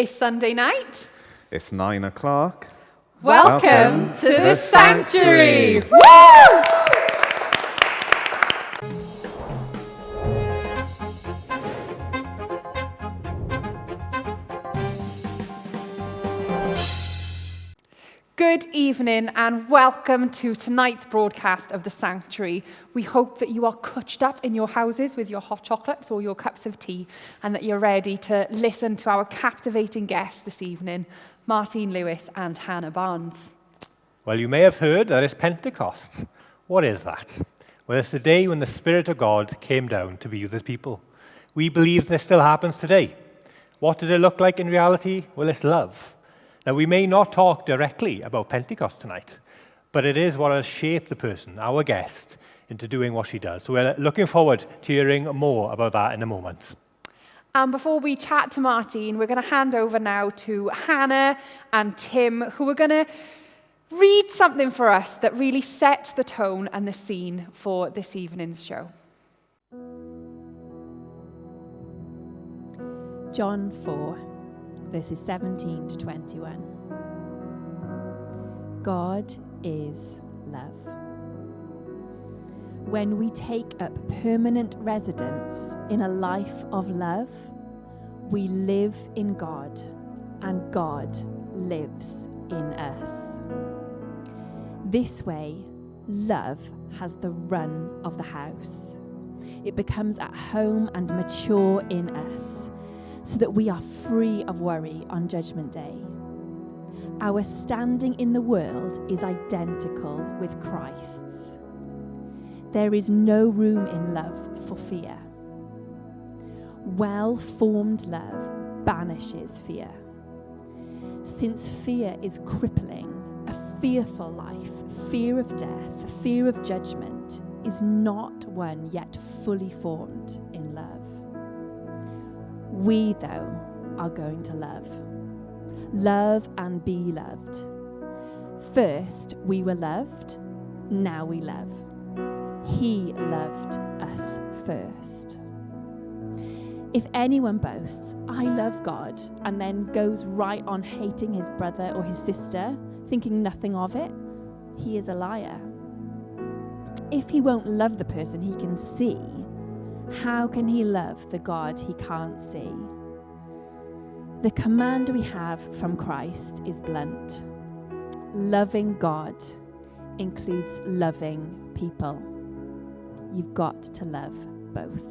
It's Sunday night. It's 9 o'clock. Welcome to the Sanctuary. Woo! Good evening and welcome to tonight's broadcast of The Sanctuary. We hope that you are couched up in your houses with your hot chocolates or your cups of tea and that you're ready to listen to our captivating guests this evening, Martine Lewis and Hannah Barnes. Well, you may have heard that it's Pentecost. What is that? Well, it's the day when the Spirit of God came down to be with His people. We believe this still happens today. What did it look like in reality? Well, it's love. Now, we may not talk directly about Pentecost tonight, but it is what has shaped the person, our guest, into doing what she does. So we're looking forward to hearing more about that in a moment. And before we chat to Martine, we're going to hand over now to Hannah and Tim, who are going to read something for us that really sets the tone and the scene for this evening's show. John 4, verses 17 to 21. God is love. When we take up permanent residence in a life of love, we live in God and God lives in us. This way, love has the run of the house. It becomes at home and mature in us, so that we are free of worry on Judgment Day. Our standing in the world is identical with Christ's. There is no room in love for fear. Well-formed love banishes fear. Since fear is crippling, a fearful life, fear of death, fear of judgment, is not one yet fully formed in love. We, though, are going to love. Love and be loved. First, we were loved. Now we love. He loved us first. If anyone boasts, I love God, and then goes right on hating his brother or his sister, thinking nothing of it, he is a liar. If he won't love the person he can see, how can he love the God he can't see? The command we have from Christ is blunt. Loving God includes loving people. You've got to love both.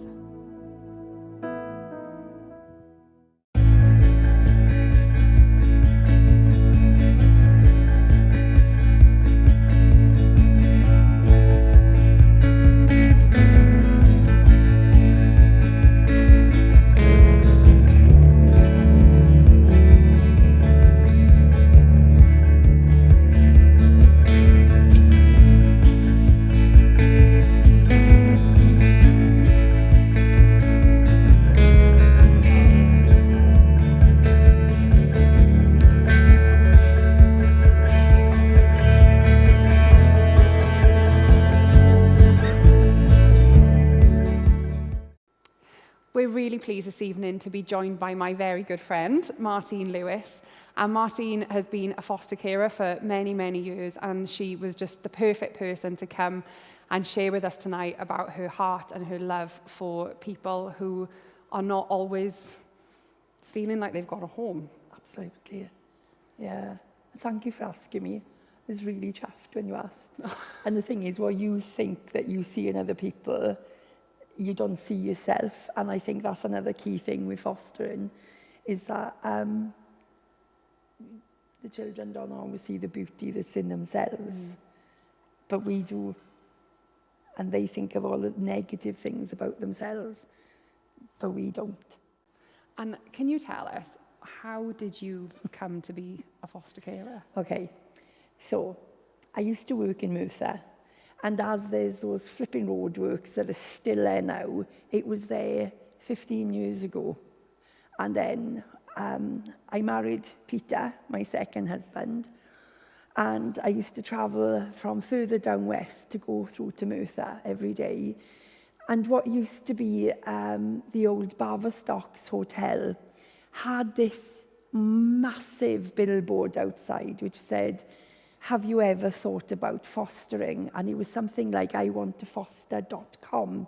We're really pleased this evening to be joined by my very good friend, Martine Lewis. And Martine has been a foster carer for many, many years, and she was just the perfect person to come and share with us tonight about her heart and her love for people who are not always feeling like they've got a home. Absolutely. Yeah. Thank you for asking me. I was really chuffed when you asked. And the thing is, what you think that you see in other people, you don't see yourself. And I think that's another key thing with fostering, is that the children don't always see the beauty that's in themselves, but we do. And they think of all the negative things about themselves, but we don't. And can you tell us, how did you come to be a foster carer? Okay, so I used to work in Merthyr, and as there's those flipping roadworks that are still there now, it was there 15 years ago. And then I married Peter, my second husband, and I used to travel from further down west to go through to Merthyr every day. And what used to be the old Barverstocks Hotel had this massive billboard outside which said, "Have you ever thought about fostering?" And it was something like iwanttofoster.com.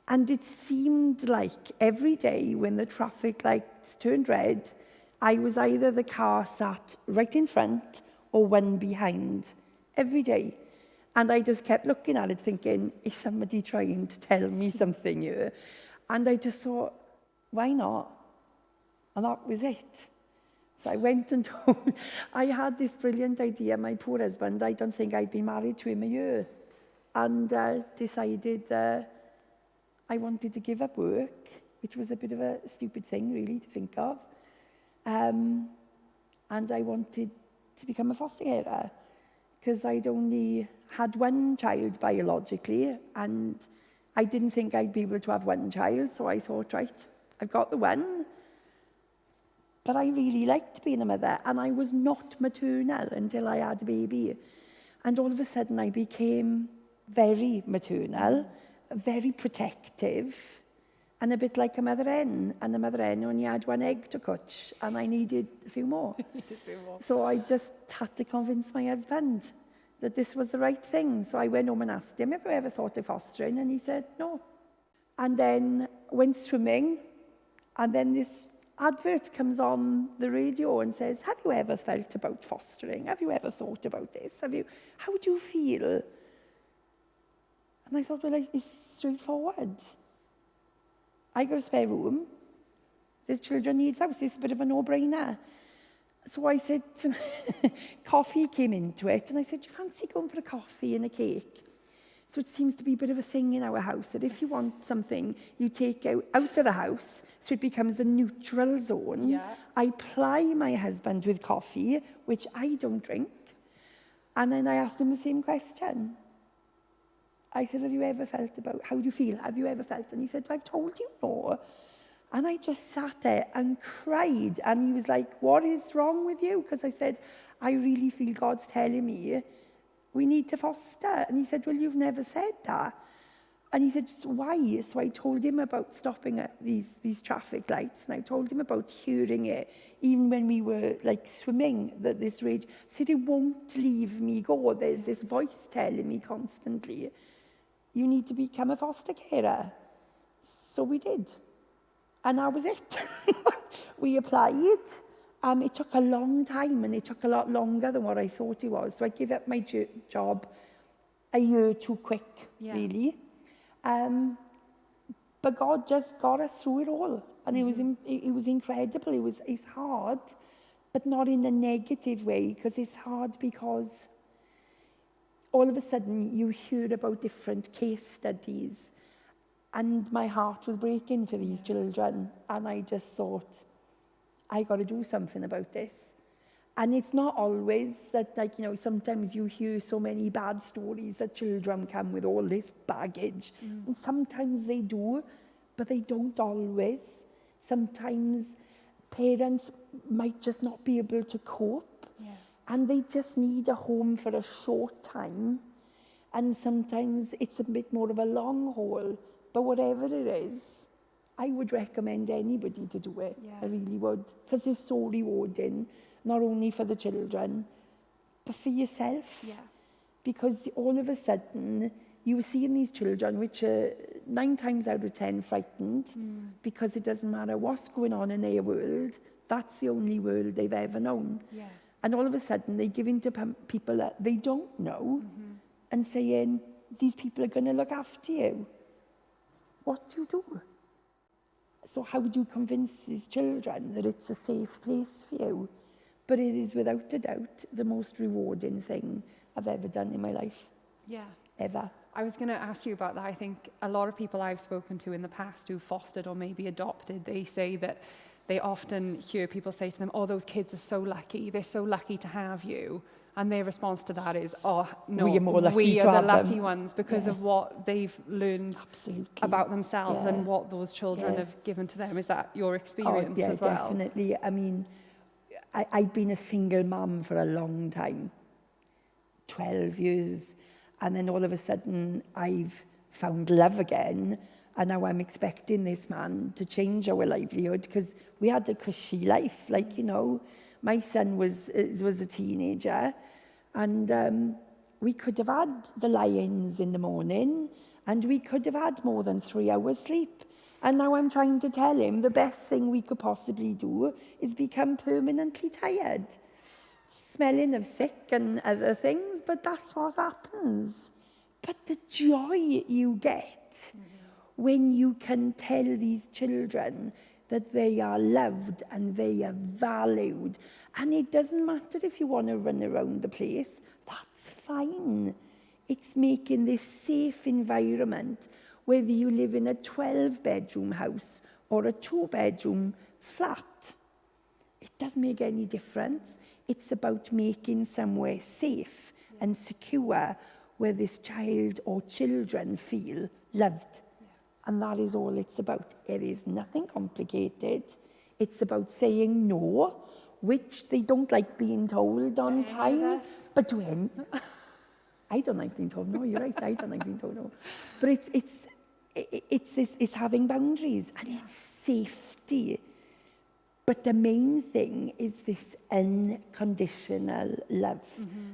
And it seemed like every day when the traffic lights turned red, I was either the car sat right in front or one behind, every day. And I just kept looking at it thinking, is somebody trying to tell me something here? And I just thought, why not? And that was it. So I went and told, I had this brilliant idea, my poor husband, I don't think I'd been married to him a year, and decided I wanted to give up work, which was a bit of a stupid thing really to think of. And I wanted to become a foster carer because I'd only had one child biologically, and I didn't think I'd be able to have one child, so I thought, right, I've got the one. But I really liked being a mother, and I was not maternal until I had a baby. And all of a sudden I became very maternal, very protective, and a bit like a mother hen. And the mother hen only had one egg to catch, and I needed a few more. So I just had to convince my husband that this was the right thing. So I went home and asked him if I ever thought of fostering, and he said no. And then went swimming, and then this advert comes on the radio and says, "Have you ever felt about fostering? Have you ever thought about this? How do you feel?" And I thought, well, it's straightforward. I got a spare room. There's children needs house. It's a bit of a no-brainer. So I said, coffee came into it, and I said, do you fancy going for a coffee and a cake? So it seems to be a bit of a thing in our house that if you want something, you take out of the house so it becomes a neutral zone. Yeah. I ply my husband with coffee, which I don't drink. And then I asked him the same question. I said, have you ever felt about, how do you feel? Have you ever felt? And he said, I've told you no. And I just sat there and cried. And he was like, what is wrong with you? Because I said, I really feel God's telling me we need to foster. And he said, well, you've never said that. And he said, why? So I told him about stopping at these traffic lights, and I told him about hearing it, even when we were like swimming, that this rage. I said, it won't leave me go. There's this voice telling me constantly, you need to become a foster carer. So we did. And that was it. We applied. It took a long time, and it took a lot longer than what I thought it was. So I gave up my job a year too quick, really. But God just got us through it all. And it was incredible. It's hard, but not in a negative way, because it's hard because all of a sudden you hear about different case studies, and my heart was breaking for these children. And I just thought, I got to do something about this. And it's not always that, like, you know, sometimes you hear so many bad stories that children come with all this baggage. And sometimes they do, but they don't always. Sometimes parents might just not be able to cope. And they just need a home for a short time. And sometimes it's a bit more of a long haul. But whatever it is, I would recommend anybody to do it. I really would. Because it's so rewarding, not only for the children, but for yourself. Because all of a sudden, you see in these children, which are 9 times out of 10 frightened, because it doesn't matter what's going on in their world, that's the only world they've ever known. And all of a sudden, they give in to people that they don't know, and saying, these people are going to look after you. What do you do? So how do you convince these children that it's a safe place for you? But it is without a doubt the most rewarding thing I've ever done in my life. Ever. I was going to ask you about that. I think a lot of people I've spoken to in the past who fostered or maybe adopted, they say that they often hear people say to them, oh, those kids are so lucky. They're so lucky to have you. And their response to that is, oh, no, we are the lucky ones because of what they've learned about themselves and what those children have given to them. Is that your experience as well? Definitely. I mean, I'd been a single mum for a long time, 12 years. And then all of a sudden, I've found love again. And now I'm expecting this man to change our livelihood because we had a cushy life. Like, you know, my son was a teenager, and we could have had the lions in the morning, and we could have had more than 3 hours sleep. And now I'm trying to tell him the best thing we could possibly do is become permanently tired. Smelling of sick and other things, but that's what happens. But the joy you get when you can tell these children that they are loved and they are valued, and it doesn't matter if you want to run around the place, that's fine. It's making this safe environment, whether you live in a 12-bedroom house or a 2-bedroom flat. It doesn't make any difference. It's about making somewhere safe and secure where this child or children feel loved. And that is all it's about. It is nothing complicated. It's about saying no, which they don't like being told on time. But to end, I don't like being told no. You're right. I don't like being told no. But it's having boundaries, and it's safety. But the main thing is this unconditional love.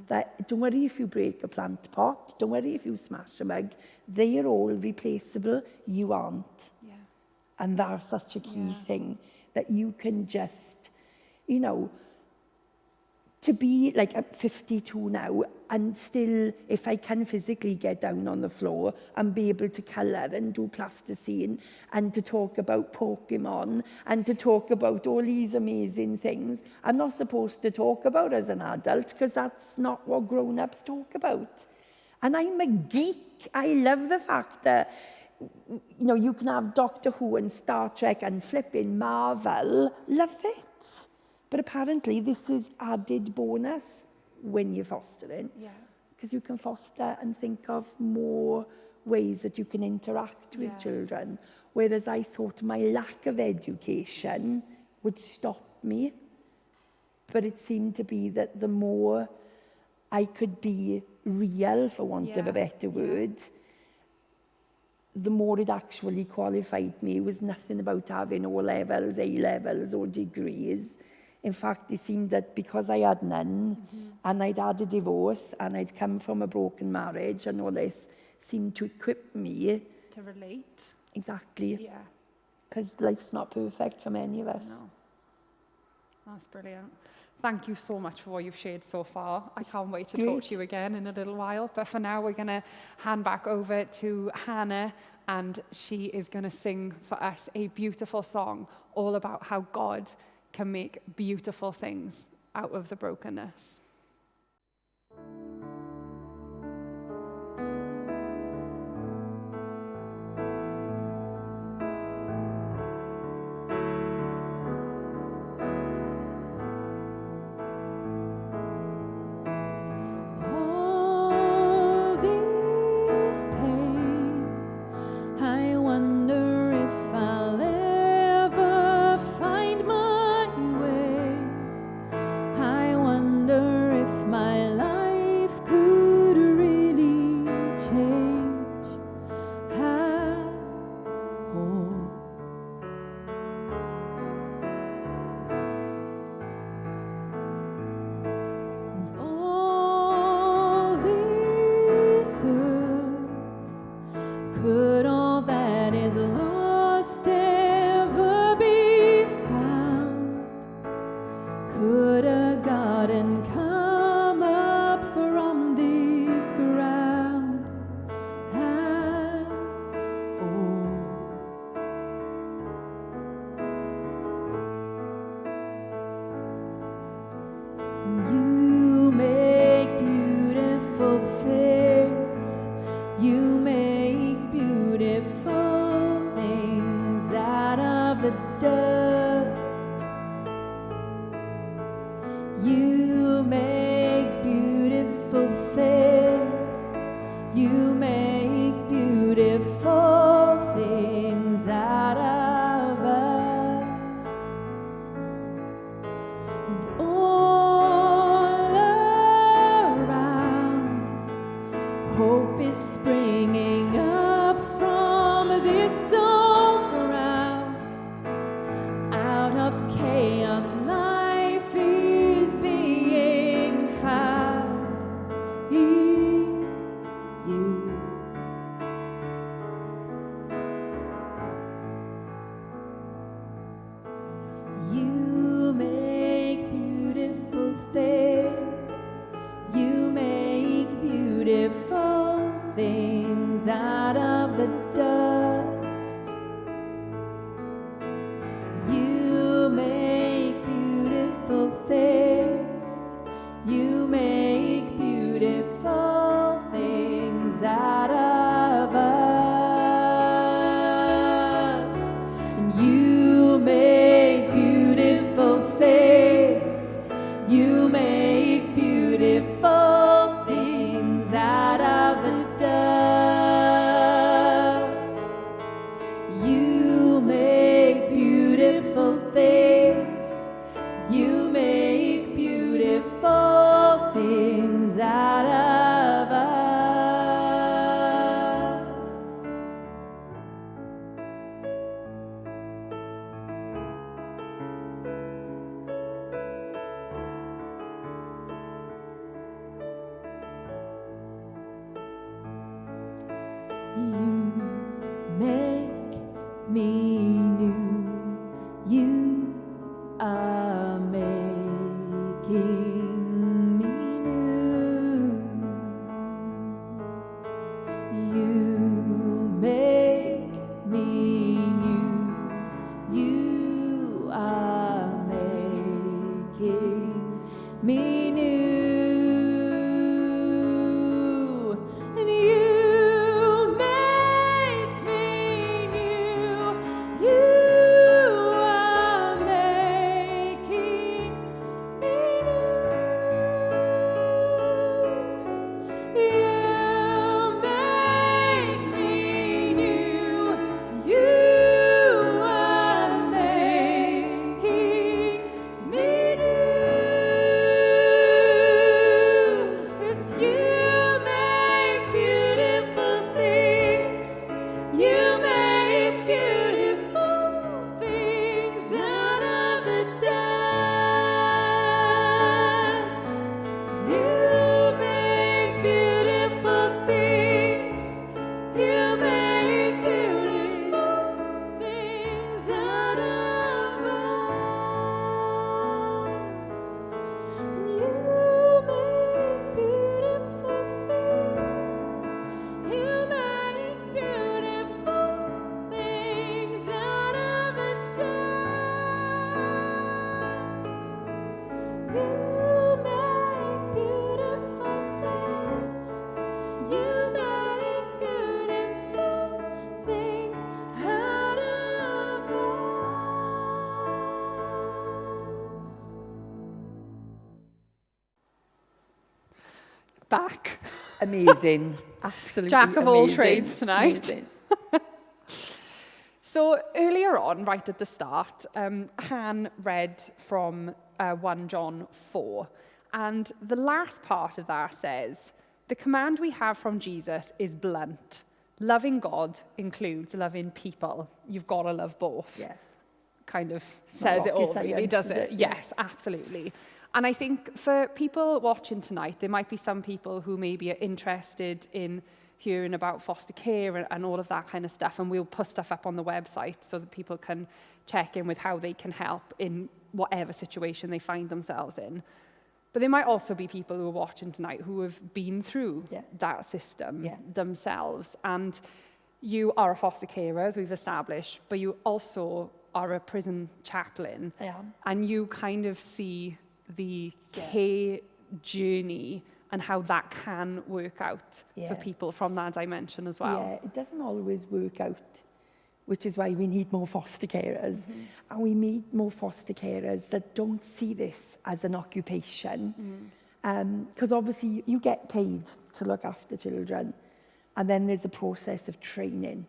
That don't worry if you break a plant pot, don't worry if you smash a mug, they are all replaceable, you aren't. Yeah. And that's such a key thing, that you can just, you know, to be like at 52 now, and still, if I can physically get down on the floor and be able to colour and do plasticine and to talk about Pokemon and to talk about all these amazing things, I'm not supposed to talk about as an adult because that's not what grown-ups talk about. And I'm a geek. I love the fact that, you know, you can have Doctor Who and Star Trek and flipping Marvel. Love it. But apparently this is added bonus when you're fostering. Yeah. Because you can foster and think of more ways that you can interact with children. Whereas I thought my lack of education would stop me. But it seemed to be that the more I could be real, for want of a better word, the more it actually qualified me. It was nothing about having O levels, A levels, or degrees. In fact, it seemed that because I had none, and I'd had a divorce, and I'd come from a broken marriage, and all this seemed to equip me. To relate. Exactly. Yeah. Because life's not perfect for many of us. No. That's brilliant. Thank you so much for what you've shared so far. I can't wait to talk to you again in a little while. But for now, we're going to hand back over to Hannah, and she is going to sing for us a beautiful song all about how God can make beautiful things out of the brokenness. Hope is springing up from this You make me new. You are making me new. You make me new. You are making me new. And you make me new. You are making me new. You make me new. You are making me new. 'Cause you make beautiful things. You make beautiful things out of the dust. You make beautiful things. You make beautiful things out of us. And you make beautiful things. You make beautiful things out of the dust. You make beautiful things. You make beautiful things out of us. Back. Amazing. Absolutely Jack of all amazing. trades tonight. Amazing. So earlier on, right at the start, Han read from 1 John 4. And the last part of that says, the command we have from Jesus is blunt. Loving God includes loving people. You've got to love both. Yeah. Kind of says it all, rocket really, science, does is it? it? Yeah. Yes, absolutely. And I think for people watching tonight, there might be some people who maybe are interested in hearing about foster care and all of that kind of stuff. And we'll put stuff up on the website so that people can check in with how they can help in whatever situation they find themselves in. But there might also be people who are watching tonight who have been through that system themselves. And you are a foster carer, as we've established, but you also are a prison chaplain. I am. And you kind of see the care journey and how that can work out for people from that dimension as well. Yeah, it doesn't always work out, which is why we need more foster carers. Mm-hmm. And we need more foster carers that don't see this as an occupation. Because obviously you get paid to look after children, and then there's a process of training.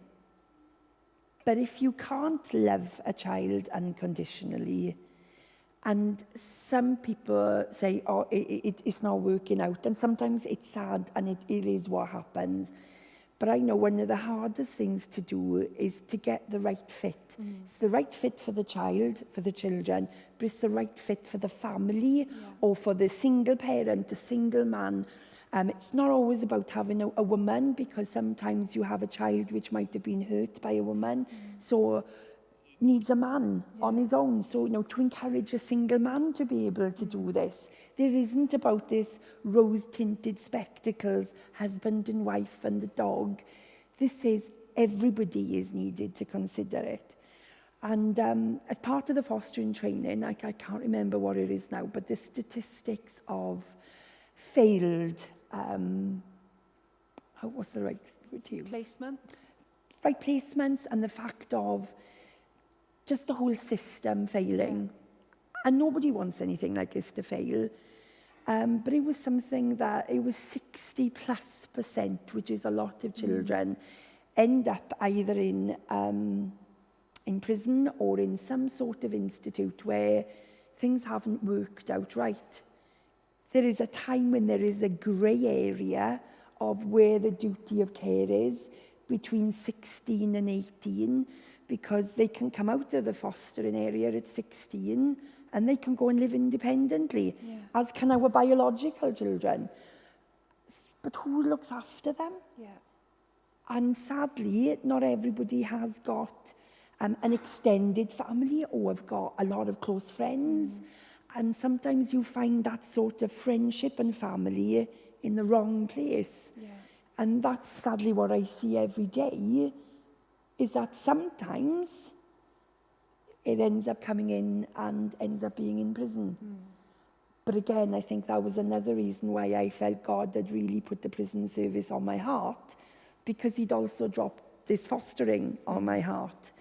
But if you can't love a child unconditionally, and some people say, oh, it's not working out, and sometimes it's sad, and it is what happens. But I know one of the hardest things to do is to get the right fit. It's the right fit for the child, for the children, but it's the right fit for the family or for the single parent, the single man. It's not always about having a woman, because sometimes you have a child which might have been hurt by a woman. So needs a man on his own. So, to encourage a single man to be able to do this. There isn't about this rose-tinted spectacles, husband and wife and the dog. This is everybody is needed to consider it. And as part of the fostering training, I can't remember what it is now, but the statistics of failed, what's the right word to use? Placements? Right placements, and the fact of just the whole system failing. And nobody wants anything like this to fail. But it was something that it was 60+%, which is a lot of children, end up either in prison or in some sort of institute where things haven't worked out right. There is a time when there is a grey area of where the duty of care is between 16 and 18, because they can come out of the fostering area at 16 and they can go and live independently, as can our biological children. But who looks after them? And sadly, not everybody has got an extended family or have got a lot of close friends. And sometimes you find that sort of friendship and family in the wrong place. Yeah. And that's sadly what I see every day, is that sometimes it ends up coming in and ends up being in prison. But again, I think that was another reason why I felt God had really put the prison service on my heart, because he'd also dropped this fostering on my heart.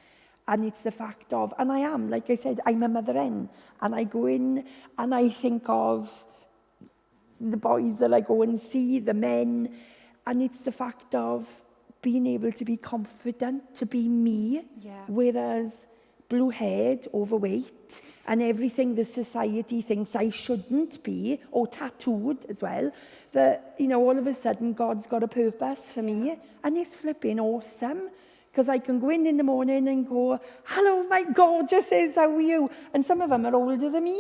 And it's the fact of, and I am, like I said, I'm a mother hen, and I go in and I think of the boys that I go and see, the men, and it's the fact of being able to be confident, to be me, Yeah. whereas blue-haired, overweight, and everything the society thinks I shouldn't be, or tattooed as well, that, you know, all of a sudden God's got a purpose for me, and it's flipping awesome. Because I can go in the morning and go, hello, my gorgeouses, how are you? And some of them are older than me.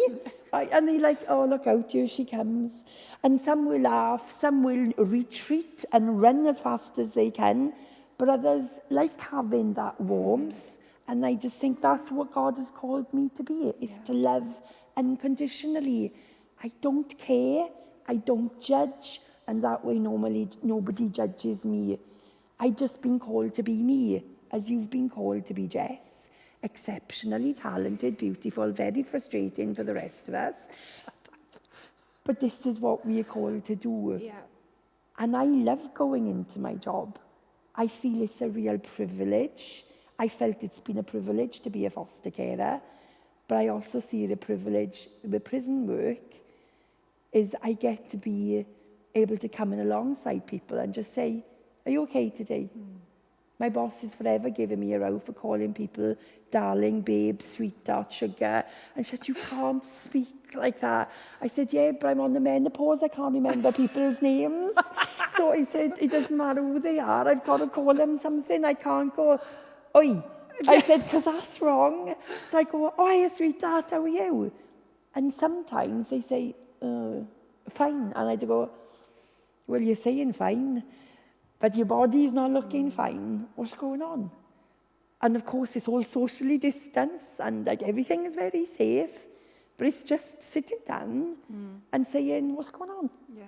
Right? And they're like, oh, look out, here she comes. And some will laugh, some will retreat and run as fast as they can. But others like having that warmth. And I just think that's what God has called me to be, is to love unconditionally. I don't care, I don't judge, and that way normally nobody judges me. I've just been called to be me, as you've been called to be Jess. Exceptionally talented, beautiful, very frustrating for the rest of us. But this is what we are called to do. Yeah. And I love going into my job. I feel it's a real privilege. I felt it's been a privilege to be a foster carer, but I also see it a privilege with prison work, is I get to be able to come in alongside people and just say, are you okay today? My boss is forever giving me a row for calling people darling, babe, sweetheart, sugar. And she said, you can't speak like that. I said, yeah, but I'm on the menopause. I can't remember people's names. So I said, it doesn't matter who they are. I've got to call them something. I can't go, oi. I said, because that's wrong. So I go, oh, yeah, sweetheart, how are you? And sometimes they say, fine. And I go, well, you're saying fine, but your body's not looking fine. What's going on? And of course, it's all socially distanced and like everything is very safe. But it's just sitting down and saying, what's going on? Yeah.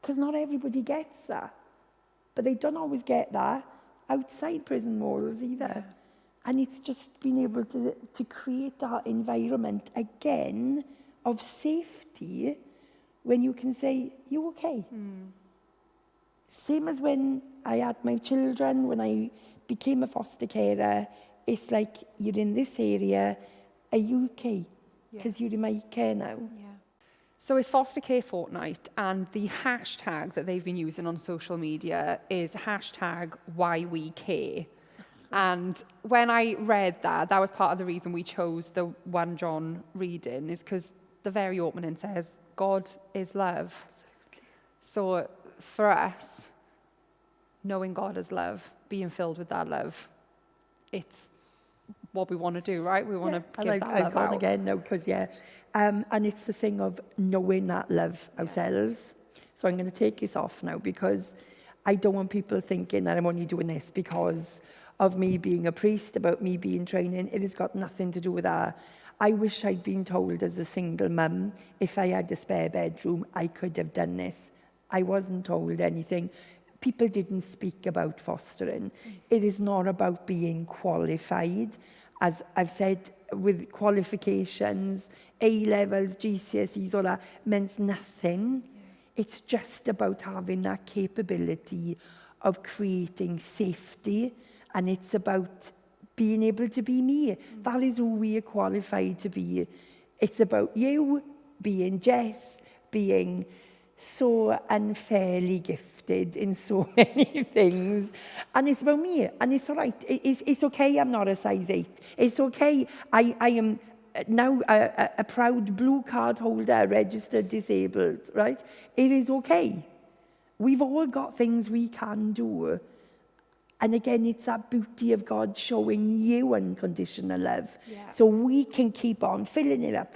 Because not everybody gets that. But they don't always get that outside prison walls either. Yeah. And it's just being able to create that environment again of safety when you can say, you okay? Same as when I had my children, when I became a foster carer, it's like, you're in this area, are you okay? Because you're in my care now. Yeah. So it's Foster Care Fortnight, and the hashtag that they've been using on social media is #WhyWeCare. And when I read that, that was part of the reason we chose the 1 John reading, is because the very opening says, God is love. Absolutely. So for us, knowing God as love, being filled with that love, it's what we want to do, right? We want to give that love out. Again, no, because, and it's the thing of knowing that love ourselves. So I'm going to take this off now, because I don't want people thinking that I'm only doing this because of me being a priest, about me being training. It has got nothing to do with that. I wish I'd been told as a single mum, if I had a spare bedroom, I could have done this. I wasn't told anything. People didn't speak about fostering. It is not about being qualified. As I've said, with qualifications, A-levels, GCSEs, all that meant nothing. It's just about having that capability of creating safety, and it's about being able to be me. That is who we are qualified to be. It's about you being Jess, being so unfairly gifted in so many things. And it's about me. And it's all right. It's okay I'm not a size 8. It's okay. I am now a proud blue card holder, registered disabled, right? It is okay. We've all got things we can do. And again, it's that beauty of God showing you unconditional love. Yeah. So we can keep on filling it up,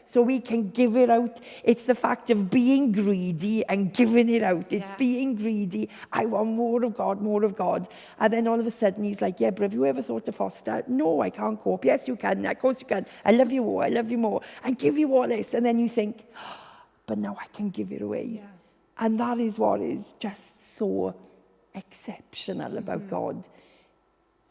so we can give it out. It's the fact of being greedy and giving it out. It's being greedy. I want more of God, more of God. And then all of a sudden he's like, yeah, but have you ever thought to foster? No, I can't cope. Yes, you can. Of course you can. I love you more. I love you more. I give you all this. And then you think, oh, but now I can give it away. Yeah. And that is what is just so exceptional about God.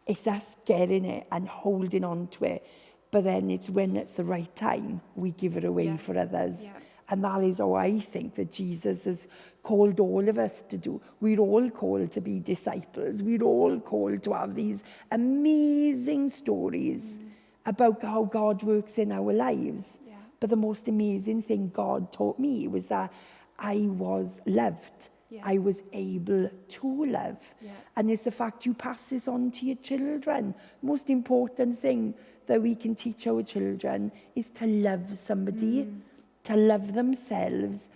It's us getting it and holding on to it, but then it's when it's the right time we give it away for others. And that is how I think that Jesus has called all of us to do. We're all called to be disciples. We're all called to have these amazing stories about how God works in our lives. But the most amazing thing God taught me was that I was loved. I was able to love. And it's the fact you pass this on to your children. Most important thing that we can teach our children is to love somebody, to love themselves,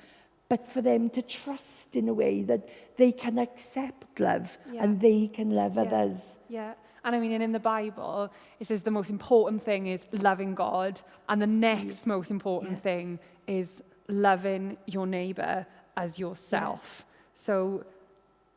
but for them to trust in a way that they can accept love and they can love others. Yeah. And I mean, in the Bible, it says the most important thing is loving God, and the next most important thing is loving your neighbour as yourself. So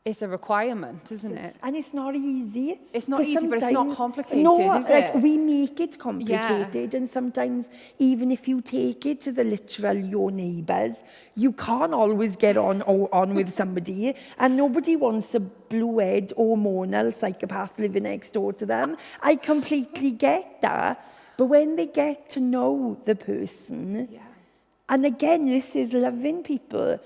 it's a requirement, isn't it? And it's not easy. It's not easy, but it's not complicated, no, is like, it? we make it complicated, and sometimes even if you take it to the literal your neighbours, you can't always get on with somebody, and nobody wants a blue-eyed hormonal psychopath living next door to them. I completely get that. But when they get to know the person, and again, this is loving people.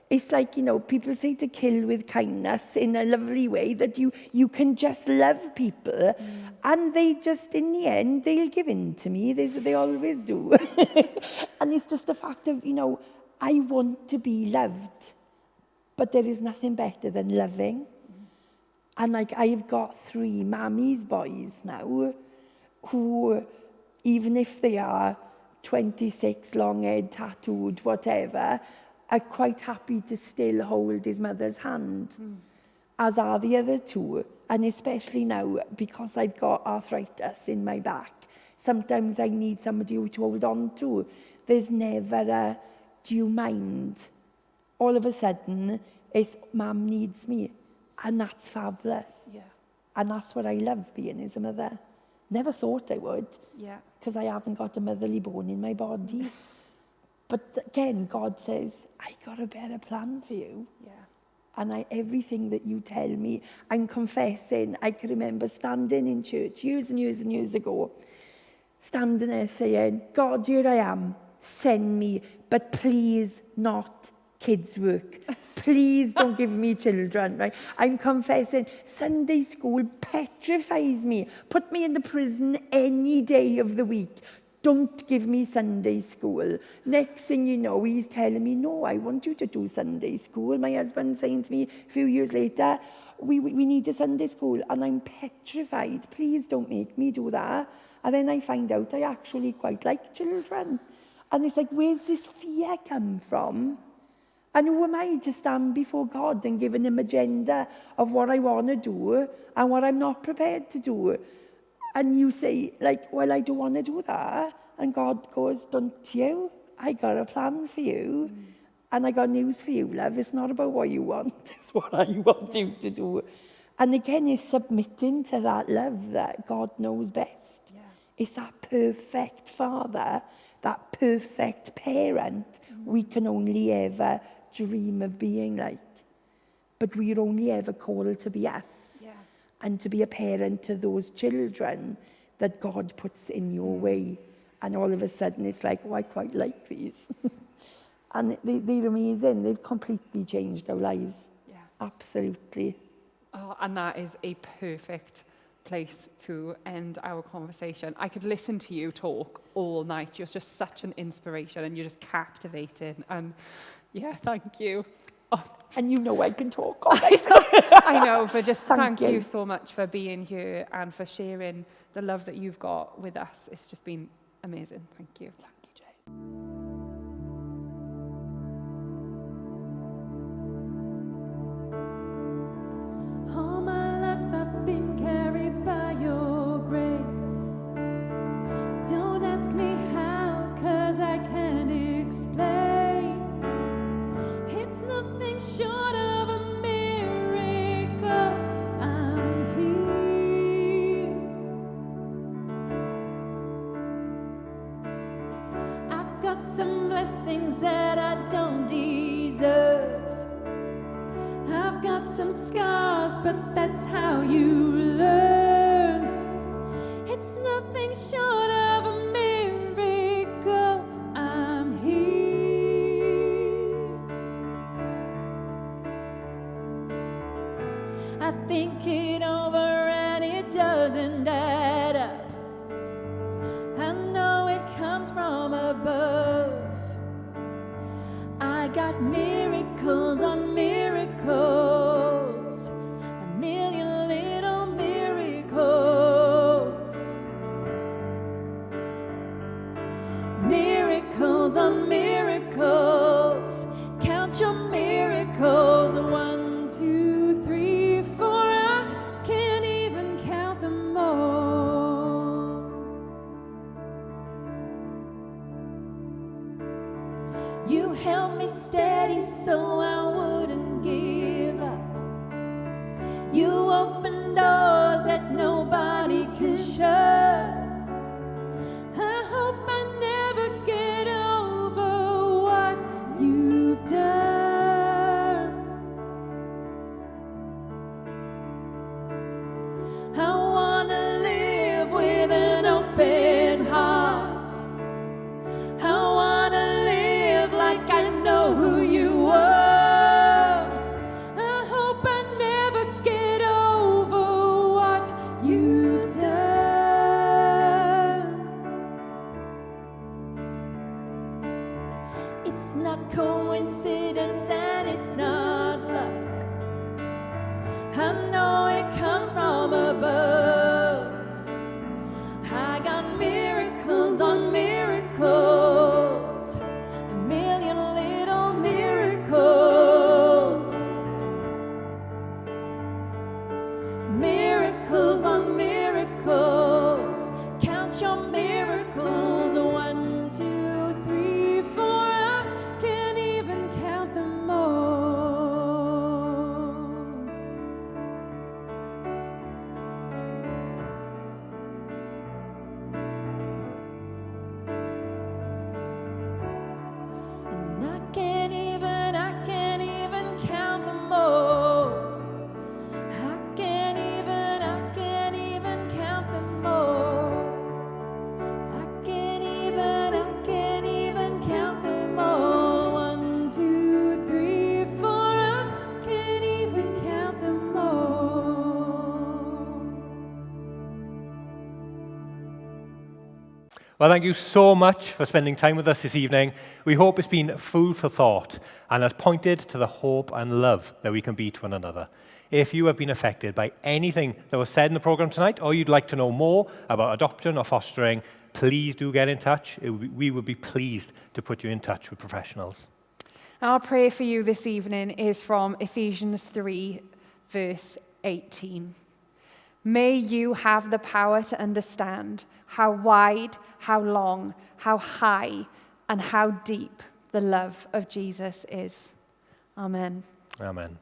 It's like, people say to kill with kindness in a lovely way, that you can just love people. And they just, in the end, they'll give in to me. They always do. And it's just the fact of, I want to be loved. But there is nothing better than loving. And like, I've got 3 mammy's boys now who, even if they are 26, long-haired, tattooed, whatever, are quite happy to still hold his mother's hand, as are the other 2. And especially now, because I've got arthritis in my back, sometimes I need somebody to hold on to. There's never a, do you mind? All of a sudden, it's, Mum needs me. And that's fabulous. And that's what I love being as a mother. Never thought I would, because I haven't got a motherly bone in my body. But again, God says, I got a better plan for you. And everything that you tell me, I'm confessing. I can remember standing in church years and years and years ago, standing there saying, God, here I am, send me, but please not kids' work. Please don't give me children, right? I'm confessing, Sunday school petrifies me. Put me in the prison any day of the week. Don't give me Sunday school. Next thing you know, he's telling me, no, I want you to do Sunday school. My husband saying to me a few years later, we need a Sunday school. And I'm petrified. Please don't make me do that. And then I find out I actually quite like children. And it's like, where's this fear come from? And who am I to stand before God and give him an agenda of what I want to do and what I'm not prepared to do? And you say, like, well, I don't want to do that. And God goes, don't you? I got a plan for you. And I got news for you, love. It's not about what you want. It's what I want you to do. And again, it's submitting to that love that God knows best. It's that perfect father, that perfect parent we can only ever dream of being like. But we're only ever called to be us. And to be a parent to those children that God puts in your way. And all of a sudden it's like, oh, I quite like these. And they're amazing. They've completely changed our lives. Absolutely. Oh, and that is a perfect place to end our conversation. I could listen to you talk all night. You're just such an inspiration and you're just captivating. And thank you. Oh. And I can talk all night. I know, but just thank you so much for being here and for sharing the love that you've got with us. It's just been amazing. Thank you. Thank you, Jess. All my life blessings that I don't deserve. I've got some scars, but that's how you learn. It's nothing short of a miracle. I'm here. I think it over and it doesn't add up. I know it comes from above. I got miracles on miracles, a million little miracles. Miracles on miracles, count your miracles. 1, 2, 3, 4, I can't even count them all. You held me steady so I wouldn't give up. You opened doors that nobody can shut. I hope I never get over what you've done. I want to live with an open heart. I want to live like I know who you are. I hope I never get over what you've done. It's not coincidence and it's not luck. I know it comes from above. I got miracles on miracles, a million little miracles. Miracles on miracles, count your miracles. 1, 2, 3, 4, I can't even count them all. And I can't even count them all. I can't even count them all. I can't even count them all. 1, 2, 3, 4, I can't even count them all. Well, thank you so much for spending time with us this evening. We hope it's been food for thought and has pointed to the hope and love that we can be to one another. If you have been affected by anything that was said in the program tonight, or you'd like to know more about adoption or fostering, please do get in touch. We would be pleased to put you in touch with professionals. Our prayer for you this evening is from Ephesians 3, verse 18. May you have the power to understand how wide, how long, how high, and how deep the love of Jesus is. Amen. Amen.